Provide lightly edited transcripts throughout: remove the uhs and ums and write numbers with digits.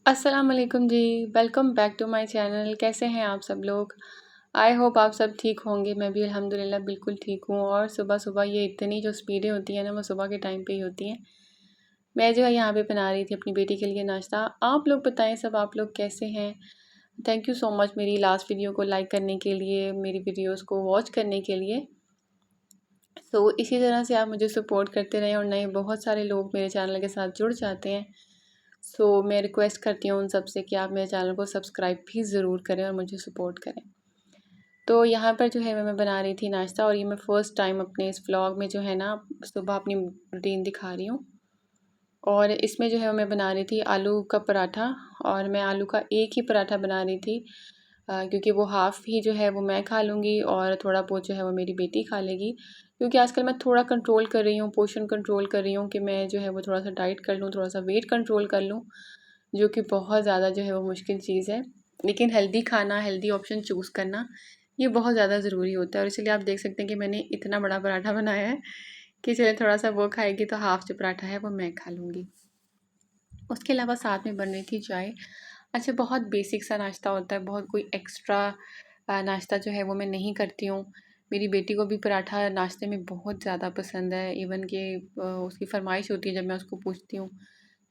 अस्सलाम वालेकुम जी। Welcome back to my channel. कैसे हैं आप सब लोग? आई होप आप सब ठीक होंगे। मैं भी अल्हम्दुलिल्लाह बिल्कुल ठीक हूँ। और सुबह सुबह ये इतनी जो स्पीडें होती हैं ना, वो सुबह के टाइम पे ही होती हैं। मैं जो है यहाँ पे बना रही थी अपनी बेटी के लिए नाश्ता। आप लोग बताएं, सब आप लोग कैसे हैं? थैंक यू सो मच मेरी लास्ट वीडियो को लाइक करने के लिए, मेरी वीडियोस को वॉच करने के लिए। इसी तरह से आप मुझे सपोर्ट करते रहें और नए बहुत सारे लोग मेरे चैनल के साथ जुड़ जाते हैं। मैं रिक्वेस्ट करती हूँ उन सब से कि आप मेरे चैनल को सब्सक्राइब भी ज़रूर करें और मुझे सपोर्ट करें। तो यहाँ पर जो है मैं बना रही थी नाश्ता, और ये मैं फ़र्स्ट टाइम अपने इस व्लॉग में जो है ना सुबह अपनी रूटीन दिखा रही हूँ। और इसमें जो है मैं बना रही थी आलू का पराठा, और मैं आलू का एक ही पराठा बना रही थी क्योंकि वो हाफ़ ही जो है वो मैं खा लूँगी और थोड़ा बहुत जो है वो मेरी बेटी खा लेगी। क्योंकि आजकल मैं थोड़ा कंट्रोल कर रही हूँ, पोर्शन कंट्रोल कर रही हूँ कि मैं जो है वो थोड़ा सा डाइट कर लूँ, थोड़ा सा वेट कंट्रोल कर लूँ, जो कि बहुत ज़्यादा जो है वो मुश्किल चीज़ है। लेकिन हेल्दी खाना, हेल्दी ऑप्शन चूज़ करना, ये बहुत ज़्यादा ज़रूरी होता है। और इसलिए आप देख सकते हैं कि मैंने इतना बड़ा पराठा बनाया है कि चलिए थोड़ा सा वो खाएगी तो हाफ़ जो पराठा है वो मैं खा लूँगी। उसके अलावा साथ में बन रही थी चाय। अच्छा, बहुत बेसिक सा नाश्ता होता है, बहुत कोई एक्स्ट्रा नाश्ता जो है वो मैं नहीं करती हूँ। मेरी बेटी को भी पराठा नाश्ते में बहुत ज़्यादा पसंद है। इवन कि उसकी फ़रमाइश होती है, जब मैं उसको पूछती हूँ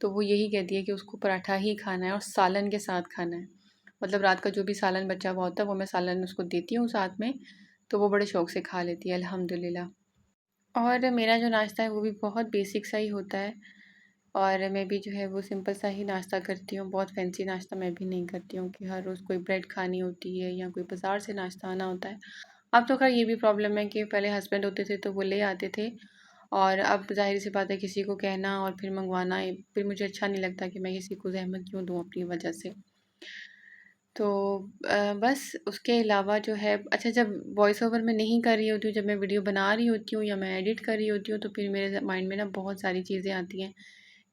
तो वो यही कहती है कि उसको पराठा ही खाना है और सालन के साथ खाना है। मतलब रात का जो भी सालन बचा हुआ होता है वो मैं सालन उसको देती हूँ साथ में, तो वो बड़े शौक़ से खा लेती है अल्हम्दुलिल्लाह। और मेरा जो नाश्ता है वो भी बहुत बेसिक सा ही होता है, और मैं भी जो है वो सिंपल सा ही नाश्ता करती हूँ। बहुत फैंसी नाश्ता मैं भी नहीं करती हूँ कि हर रोज़ कोई ब्रेड खानी होती है या कोई बाज़ार से नाश्ता आना होता है। अब तो खैर ये भी प्रॉब्लम है कि पहले हस्बैंड होते थे तो वो ले आते थे, और अब ज़ाहिर सी बात है किसी को कहना और फिर मंगवाना, फिर मुझे अच्छा नहीं लगता कि मैं किसी को ज़हमत क्यों दूँ अपनी वजह से। तो बस उसके अलावा जो है, अच्छा, जब वॉइस ओवर मैं नहीं कर रही होती हूँ, जब मैं वीडियो बना रही होती हूँ या मैं एडिट कर रही होती हूँ, तो फिर मेरे माइंड में ना बहुत सारी चीज़ें आती हैं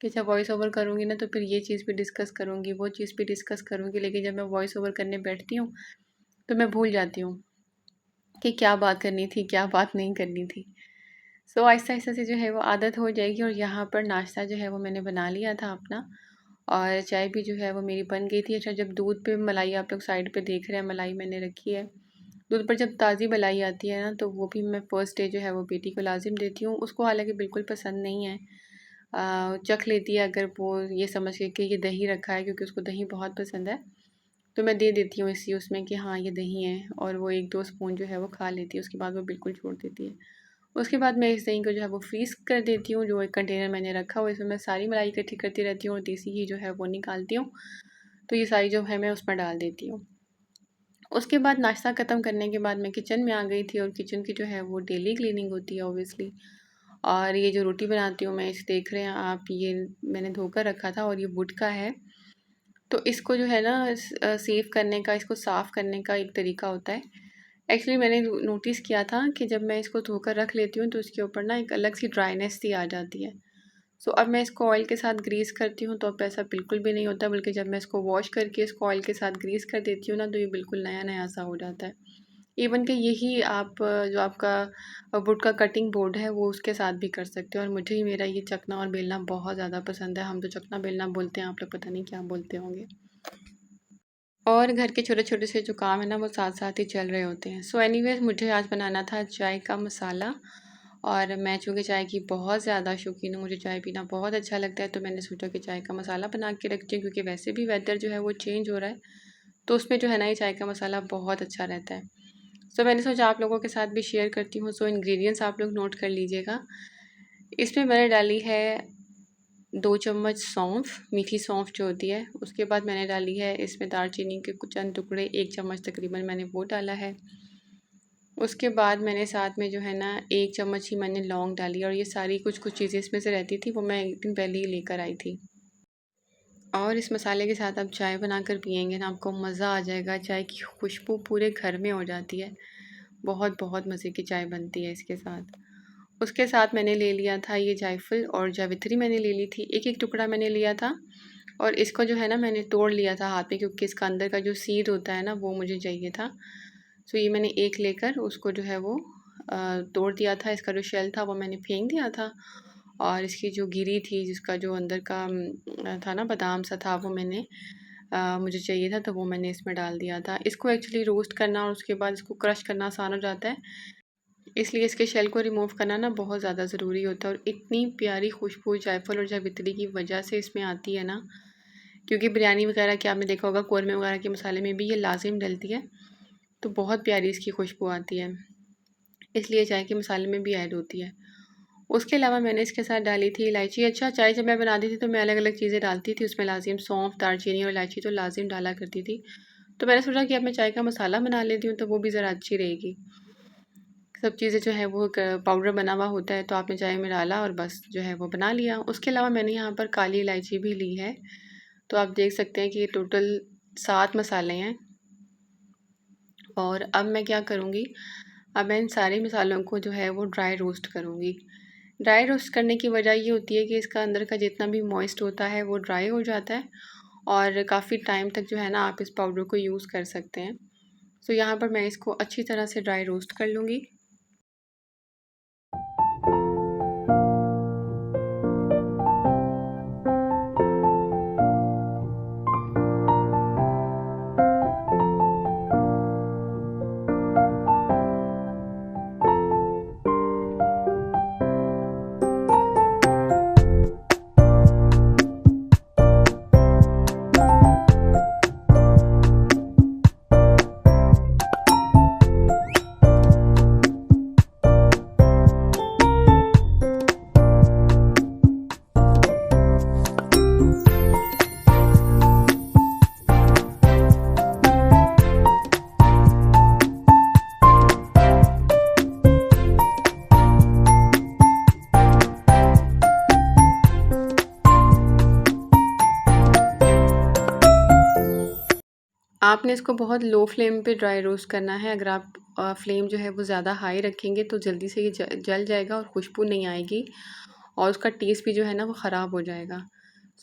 कि जब वॉइस ओवर करूँगी ना तो फिर ये चीज़ भी डिस्कस करूँगी, वो चीज़ भी डिस्कस करूँगी। लेकिन जब मैं वॉइस ओवर करने बैठती हूँ तो मैं भूल जाती हूँ कि क्या बात करनी थी, क्या बात नहीं करनी थी। आहिस्ता-आहिस्ता से जो है वो आदत हो जाएगी। और यहाँ पर नाश्ता जो है वो मैंने बना लिया था अपना, और चाय भी जो है वो मेरी बन गई थी। अच्छा, जब दूध पे मलाई, आप लोग साइड पे देख रहे हैं, मलाई मैंने रखी है। दूध पर जब ताज़ी मलाई आती है ना, तो वो भी मैं फ़र्स्ट डे जो है वो बेटी को लाज़िम देती हूँ। उसको हालाँकि बिल्कुल पसंद नहीं है। चख लेती है अगर वो ये समझ के कि ये दही रखा है, क्योंकि उसको दही बहुत पसंद है। तो मैं दे देती हूँ इसी उसमें कि हाँ ये दही है, और वो 1-2 स्पून जो है वो खा लेती है। उसके बाद वो बिल्कुल छोड़ देती है। उसके बाद मैं इस दही को जो है वो फ्रीज़ कर देती हूँ। जो एक कंटेनर मैंने रखा हुआ है, इसमें मैं सारी मलाई इकट्ठी करती रहती हूँ और देसी घी जो है वो निकालती हूँ। तो ये सारी जो है मैं उसमें डाल देती हूँ। उसके बाद नाश्ता ख़त्म करने के बाद मैं किचन में आ गई थी, और किचन की जो है वो डेली क्लीनिंग होती है ऑब्वियसली। और ये जो रोटी बनाती हूँ मैं, इसे देख रहे हैं आप, ये मैंने धोकर रखा था और ये वुड का है। तो इसको जो है ना सेव करने का, इसको साफ़ करने का एक तरीका होता है। एक्चुअली मैंने नोटिस किया था कि जब मैं इसको धोकर रख लेती हूँ तो इसके ऊपर ना एक अलग सी ड्राइनेस सी आ जाती है। अब मैं इसको ऑयल के साथ ग्रीस करती हूँ तो अब ऐसा बिल्कुल भी नहीं होता, बल्कि जब मैं इसको वॉश करके इसको ऑयल के साथ ग्रीस कर देती हूँ ना, तो ये बिल्कुल नया-नया सा हो जाता है। इवन कि यही आप जो आपका वुड का कटिंग बोर्ड है वो उसके साथ भी कर सकते हो। और मुझे ही मेरा ये चकना और बेलना बहुत ज़्यादा पसंद है। हम तो चकना बेलना बोलते हैं, आप लोग पता नहीं क्या बोलते होंगे। और घर के छोटे-छोटे से जो काम है ना वो साथ-साथ ही चल रहे होते हैं। एनीवेज़, मुझे आज बनाना था चाय का मसाला, और मैं चूँकि चाय की बहुत ज़्यादा शौकीन हूँ, मुझे चाय पीना बहुत अच्छा लगता है, तो मैंने सोचा कि चाय का मसाला बना के रखती हूँ, क्योंकि वैसे भी वेदर जो है वो चेंज हो रहा है, तो उसमें जो है ना ये चाय का मसाला बहुत अच्छा रहता है। मैंने सोचा आप लोगों के साथ भी शेयर करती हूँ। इंग्रेडिएंट्स आप लोग नोट कर लीजिएगा। इसमें मैंने डाली है 2 चम्मच सौंफ, मीठी सौंफ जो होती है। उसके बाद मैंने डाली है इसमें दालचीनी के कुछ चंद टुकड़े, 1 चम्मच तकरीबन मैंने वो डाला है। उसके बाद मैंने साथ में जो है ना 1 चम्मच ही मैंने लौंग डाली, और ये सारी कुछ-कुछ चीज़ें इसमें से रहती थी, वो मैं 1 दिन पहले ही लेकर आई थी। और इस मसाले के साथ आप चाय बनाकर पिएँगे ना, आपको मज़ा आ जाएगा। चाय की खुशबू पूरे घर में हो जाती है। बहुत-बहुत मज़े की चाय बनती है इसके साथ। उसके साथ मैंने ले लिया था ये जायफ़ल और जावित्री मैंने ले ली थी। एक-एक टुकड़ा मैंने लिया था, और इसको जो है ना मैंने तोड़ लिया था हाथ में, क्योंकि इसका अंदर का जो सीड होता है ना वो मुझे चाहिए था। ये मैंने एक लेकर उसको जो है वो तोड़ दिया था। इसका जो शेल था वो मैंने फेंक दिया था, और इसकी जो गिरी थी, जिसका जो अंदर का था ना बादाम सा था, वो मैंने मुझे चाहिए था तो वो मैंने इसमें डाल दिया था। इसको एक्चुअली रोस्ट करना और उसके बाद इसको क्रश करना आसान हो जाता है, इसलिए इसके शेल को रिमूव करना ना बहुत ज़्यादा ज़रूरी होता है। और इतनी प्यारी खुशबू जायफल और जावित्री की वजह से इसमें आती है ना, क्योंकि बिरयानी वगैरह के आपने देखा होगा कौरमे वगैरह के मसाले में भी ये लाजिम डलती है, तो बहुत प्यारी इसकी खुशबू आती है, इसलिए चाय के मसाले में भी ऐड होती है। उसके अलावा मैंने इसके साथ डाली थी इलायची। अच्छा, चाय जब मैं बनाती थी तो मैं अलग अलग चीज़ें डालती थी उसमें, लाजिम सौंफ, दालचीनी और इलायची तो लाजिम डाला करती थी। तो मैंने सोचा कि अब मैं चाय का मसाला बना लेती हूँ तो वो भी ज़रा अच्छी रहेगी। सब चीज़ें जो है वो पाउडर बना हुआ होता है, तो आपने चाय में डाला और बस जो है वो बना लिया। उसके अलावा मैंने यहाँ पर काली इलायची भी ली है, तो आप देख सकते हैं कि ये टोटल 7 मसाले हैं। और अब मैं क्या करूँगी, अब मैं इन सारे मसालों को जो है वो ड्राई रोस्ट करूँगी। ड्राई रोस्ट करने की वजह ये होती है कि इसका अंदर का जितना भी मॉइस्ट होता है वो ड्राई हो जाता है और काफ़ी टाइम तक जो है ना आप इस पाउडर को यूज़ कर सकते हैं। तो यहाँ पर मैं इसको अच्छी तरह से ड्राई रोस्ट कर लूँगी। आपने इसको बहुत लो फ्लेम पे ड्राई रोस्ट करना है। अगर आप फ्लेम जो है वो ज़्यादा हाई रखेंगे तो जल्दी से ये जल जाएगा और खुशबू नहीं आएगी और उसका टेस्ट भी जो है ना वो ख़राब हो जाएगा।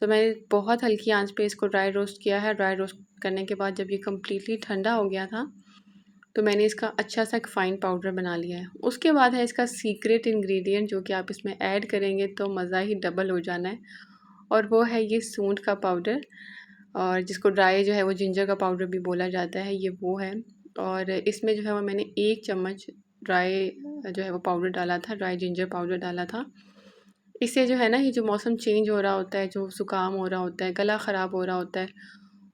तो मैंने बहुत हल्की आंच पे इसको ड्राई रोस्ट किया है। ड्राई रोस्ट करने के बाद जब ये कम्प्लीटली ठंडा हो गया था तो मैंने इसका अच्छा सा एक फ़ाइन पाउडर बना लिया है। उसके बाद है इसका सीक्रेट इंग्रेडिएंट जो कि आप इसमें ऐड करेंगे तो मज़ा ही डबल हो जाना है, और वो है ये सूंठ का पाउडर, और जिसको ड्राई जो है वो जिंजर का पाउडर भी बोला जाता है, ये वो है। और इसमें जो है वो मैंने 1 चम्मच ड्राई जो है वो पाउडर डाला था, ड्राई जिंजर पाउडर डाला था। इससे जो है ना ये जो मौसम चेंज हो रहा होता है, जो ज़ुकाम हो रहा होता है, गला ख़राब हो रहा होता है,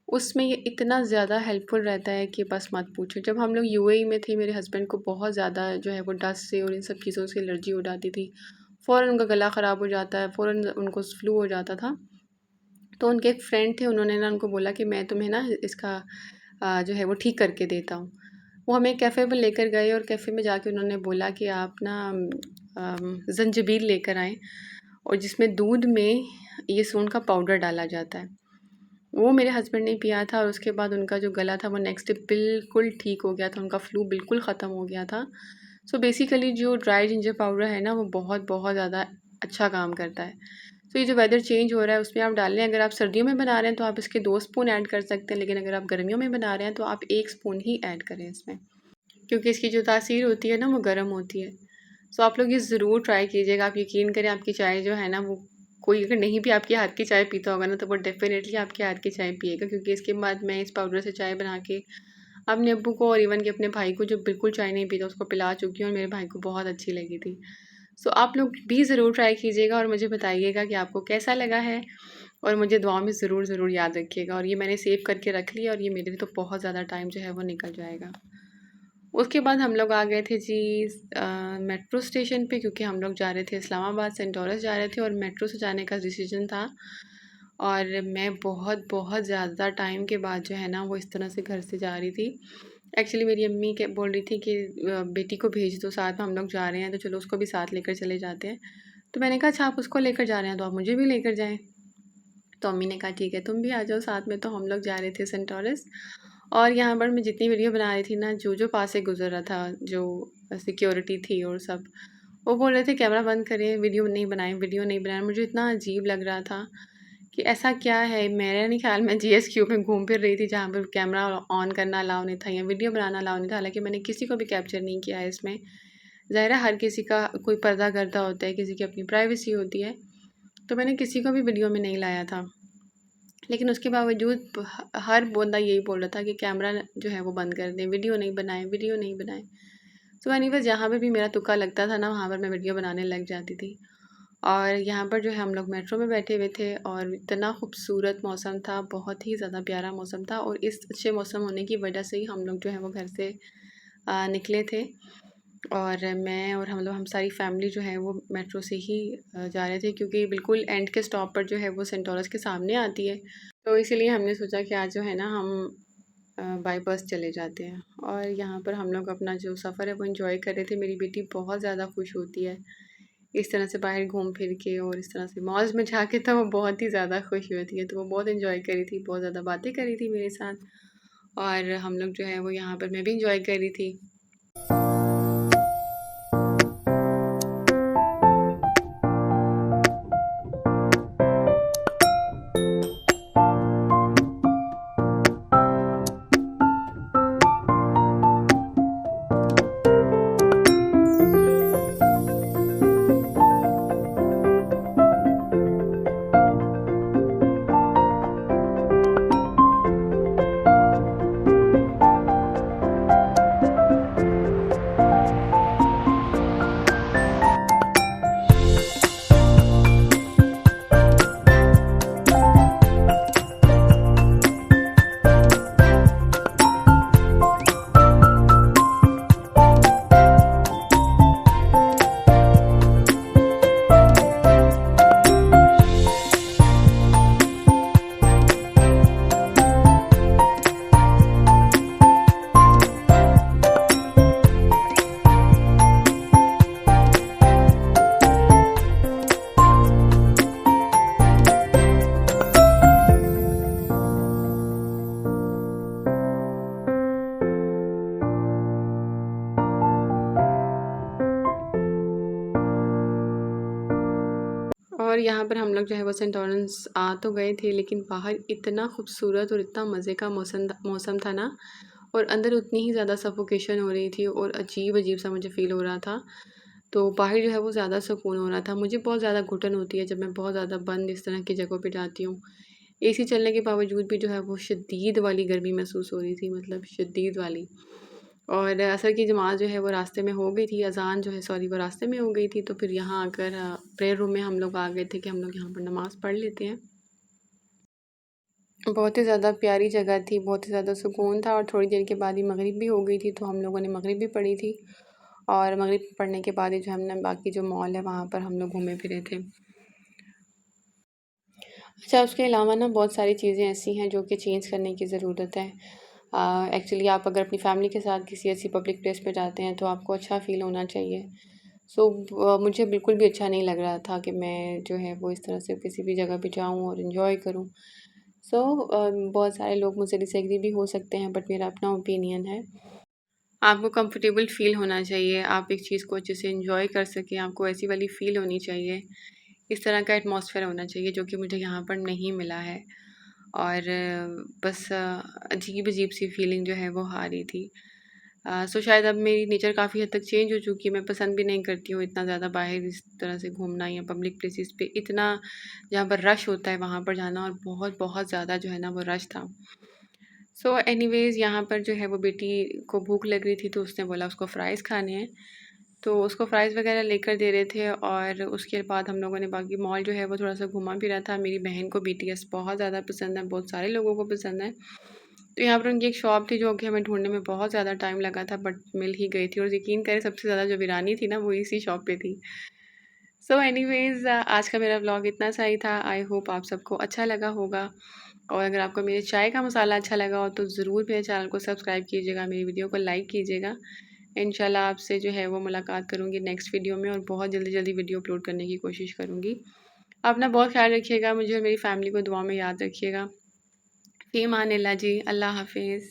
उसमें ये इतना ज़्यादा हेल्पफुल रहता है कि बस मत पूछो। जब हम लोग यूएई में थे, मेरे हस्बैंड को बहुत ज़्यादा जो है वो डस्ट से और इन सब चीज़ों से एलर्जी हो जाती थी। फ़ौरन उनका गला ख़राब हो जाता है, फ़ौरन उनको फ्लू हो जाता था। तो उनके एक फ्रेंड थे, उन्होंने ना उनको बोला कि मैं तुम्हें ना इसका जो है वो ठीक करके देता हूँ। वो हमें कैफ़े में लेकर गए और कैफ़े में जाके उन्होंने बोला कि आप ना ज़ंजीबील लेकर आएँ, और जिसमें दूध में ये सूंठ का पाउडर डाला जाता है। वो मेरे हस्बैंड ने पिया था और उसके बाद उनका जो गला था वो नेक्स्ट डे बिल्कुल ठीक हो गया था, उनका फ्लू बिल्कुल ख़त्म हो गया था। सो बेसिकली जो ड्राई जिंजर पाउडर है ना वो बहुत बहुत ज़्यादा अच्छा काम करता है। तो ये जो वेदर चेंज हो रहा है उसमें आप डाल लें। अगर आप सर्दियों में बना रहे हैं तो आप इसके 2 स्पून ऐड कर सकते हैं, लेकिन अगर आप गर्मियों में बना रहे हैं तो आप 1 स्पून ही ऐड करें इसमें, क्योंकि इसकी जो तासीर होती है ना वो गर्म होती है। सो आप लोग ये ज़रूर ट्राई कीजिएगा। आप यकीन करें आपकी चाय जो है ना वो, कोई अगर नहीं भी आपके हाथ की चाय पीता होगा ना तो वो डेफ़िनेटली आपके हाथ की चाय पिएगा, क्योंकि इसके बाद मैं इस पाउडर से चाय बना के अपने अब्बू को और इवन कि अपने भाई को जो बिल्कुल चाय नहीं पीता उसको पिला चुकी हूँ, और मेरे भाई को बहुत अच्छी लगी थी। सो आप लोग भी ज़रूर ट्राई कीजिएगा और मुझे बताइएगा कि आपको कैसा लगा है, और मुझे दुआ में ज़रूर ज़रूर याद रखिएगा। और ये मैंने सेव करके रख लिया और ये मेरे लिए तो बहुत ज़्यादा टाइम जो है वो निकल जाएगा। उसके बाद हम लोग आ गए थे जी मेट्रो स्टेशन पे, क्योंकि हम लोग जा रहे थे इस्लामाबाद, सेंट लॉरेंस जा रहे थे और मेट्रो से जाने का डिसीजन था। और मैं बहुत बहुत ज़्यादा टाइम के बाद जो है ना वो इस तरह से घर से जा रही थी। एक्चुअली मेरी अम्मी के बोल रही थी कि बेटी को भेज दो साथ में, हम लोग जा रहे हैं तो चलो उसको भी साथ लेकर चले जाते हैं। तो मैंने कहा अच्छा आप उसको लेकर जा रहे हैं तो आप मुझे भी लेकर जाएं। तो अम्मी ने कहा ठीक है तुम भी आ जाओ साथ में। तो हम लोग जा रहे थे सेंट लॉरेंस, और यहाँ पर मैं जितनी वीडियो बना रही थी ना, जो पास से गुजर रहा था, जो सिक्योरिटी थी और सब, वो बोल रहे थे कैमरा बंद करिए, वीडियो नहीं बनाएं, वीडियो नहीं बनाएं। मुझे इतना अजीब लग रहा था कि ऐसा क्या है। मेरा नहीं ख्याल, मैं जीएसक्यू में घूम फिर रही थी जहाँ पर कैमरा ऑन करना अलाउ नहीं था या वीडियो बनाना अलाउ नहीं था। हालांकि मैंने किसी को भी कैप्चर नहीं किया है इसमें, ज़ाहिर है हर किसी का कोई पर्दा करता होता है, किसी की अपनी प्राइवेसी होती है, तो मैंने किसी को भी वीडियो में नहीं लाया था। लेकिन उसके बावजूद हर बंदा यही बोल रहा था कि कैमरा जो है वो बंद कर दें, वीडियो नहीं बनाएं, वीडियो नहीं बनाएं। तो एनीवेज़ जहाँ पे भी मेरा तुक्का लगता था ना, वहाँ पर मैं वीडियो बनाने लग जाती थी। और यहाँ पर जो है हम लोग मेट्रो में बैठे हुए थे और इतना खूबसूरत मौसम था, बहुत ही ज़्यादा प्यारा मौसम था। और इस अच्छे मौसम होने की वजह से ही हम लोग जो है वो घर से निकले थे। और मैं और हम सारी फैमिली जो है वो मेट्रो से ही जा रहे थे, क्योंकि बिल्कुल एंड के स्टॉप पर जो है वो सेंट लॉरेंस के सामने आती है। तो इसीलिए हमने सोचा कि आज जो है ना हम बाई बस चले जाते हैं। और यहाँ पर हम लोग अपना जो सफ़र है वो एंजॉय कर रहे थे। मेरी बेटी बहुत ज़्यादा खुश होती है इस तरह से बाहर घूम फिर के, और इस तरह से मॉल्स में जाके तो वो बहुत ही ज़्यादा खुश होती है। तो वो बहुत एंजॉय करी थी, बहुत ज़्यादा बातें करी थी मेरे साथ। और हम लोग जो है वो यहाँ पर मैं भी इंजॉय कर रही थी। और यहाँ पर हम लोग जो है वो सेंट लॉरेंस आ तो गए थे, लेकिन बाहर इतना खूबसूरत और इतना मज़े का मौसम था ना, और अंदर उतनी ही ज़्यादा सफोकेशन हो रही थी और अजीब अजीब सा मुझे फ़ील हो रहा था। तो बाहर जो है वो ज़्यादा सुकून हो रहा था। मुझे बहुत ज़्यादा घुटन होती है जब मैं बहुत ज़्यादा बंद इस तरह की जगहों पे जाती हूँ। एसी चलने के बावजूद भी जो है वो शदीद वाली गर्मी महसूस हो रही थी, मतलब शदीद वाली। और असर की नमाज़ जो है वो रास्ते में हो गई थी, अज़ान जो है सॉरी वो रास्ते में हो गई थी। तो फिर यहाँ आकर प्रेयर रूम में हम लोग आ गए थे कि हम लोग यहाँ पर नमाज़ पढ़ लेते हैं। बहुत ही ज़्यादा प्यारी जगह थी, बहुत ही ज़्यादा सुकून था। और थोड़ी देर के बाद ही मगरिब भी हो गई थी, तो हम लोगों ने मगरिब भी पढ़ी थी। और मगरिब पढ़ने के बाद ही जो हमने बाकी जो मॉल है वहाँ पर हम लोग घूमे फिरे थे। अच्छा, उसके अलावा ना बहुत सारी चीज़ें ऐसी हैं जो कि चेंज करने की ज़रूरत है। एक्चुअली आप अगर अपनी फैमिली के साथ किसी ऐसी पब्लिक प्लेस पे जाते हैं तो आपको अच्छा फ़ील होना चाहिए। सो मुझे बिल्कुल भी अच्छा नहीं लग रहा था कि मैं जो है वो इस तरह से किसी भी जगह पे जाऊँ और इन्जॉय करूँ। सो बहुत सारे लोग मुझसे डिसएग्री भी हो सकते हैं, बट मेरा अपना ओपिनियन है। आपको कंफर्टेबल फ़ील होना चाहिए, आप एक चीज़ को अच्छे से एंजॉय कर सकें, आपको ऐसी वाली फ़ील होनी चाहिए। इस तरह का एटमॉस्फेयर होना चाहिए जो कि मुझे यहाँ पर नहीं मिला है। और बस अजीब-अजीब सी फीलिंग जो है वो आ रही थी। सो शायद अब मेरी नेचर काफ़ी हद तक चेंज हो चुकी है। मैं पसंद भी नहीं करती हूँ इतना ज़्यादा बाहर इस तरह से घूमना या पब्लिक प्लेसेस पे इतना जहाँ पर रश होता है वहाँ पर जाना। और बहुत बहुत ज़्यादा जो है ना वो रश था। सो एनीवेज़ यहाँ पर जो है वो बेटी को भूख लग रही थी, तो उसने बोला उसको फ़्राइज़ खाने हैं। तो उसको फ़्राइज़ वग़ैरह लेकर दे रहे थे। और उसके बाद हम लोगों ने बाकी मॉल जो है वो थोड़ा-सा घूमा फिरा था। मेरी बहन को बीटीएस बहुत ज़्यादा पसंद है, बहुत सारे लोगों को पसंद है। तो यहाँ पर उनकी एक शॉप थी जो कि हमें ढूँढने में बहुत ज़्यादा टाइम लगा था, बट मिल ही गई थी। और यकीन करें सबसे ज़्यादा जो वीरानी थी ना वो इसी शॉप पे थी। सो एनीवेज़ आज का मेरा व्लॉग इतना सा ही था। आई होप आप सबको अच्छा लगा होगा। और अगर आपको मेरे चाय का मसाला अच्छा लगा हो तो ज़रूर मेरे चैनल को सब्सक्राइब कीजिएगा, मेरी वीडियो को लाइक कीजिएगा। इंशाल्लाह आपसे जो है वो मुलाकात करूँगी नेक्स्ट वीडियो में, और बहुत जल्दी जल्दी वीडियो अपलोड करने की कोशिश करूँगी। अपना बहुत ख्याल रखिएगा, मुझे और मेरी फैमिली को दुआ में याद रखिएगा। फ़ी अमान अल्लाह जी, अल्लाह हाफ़िज़।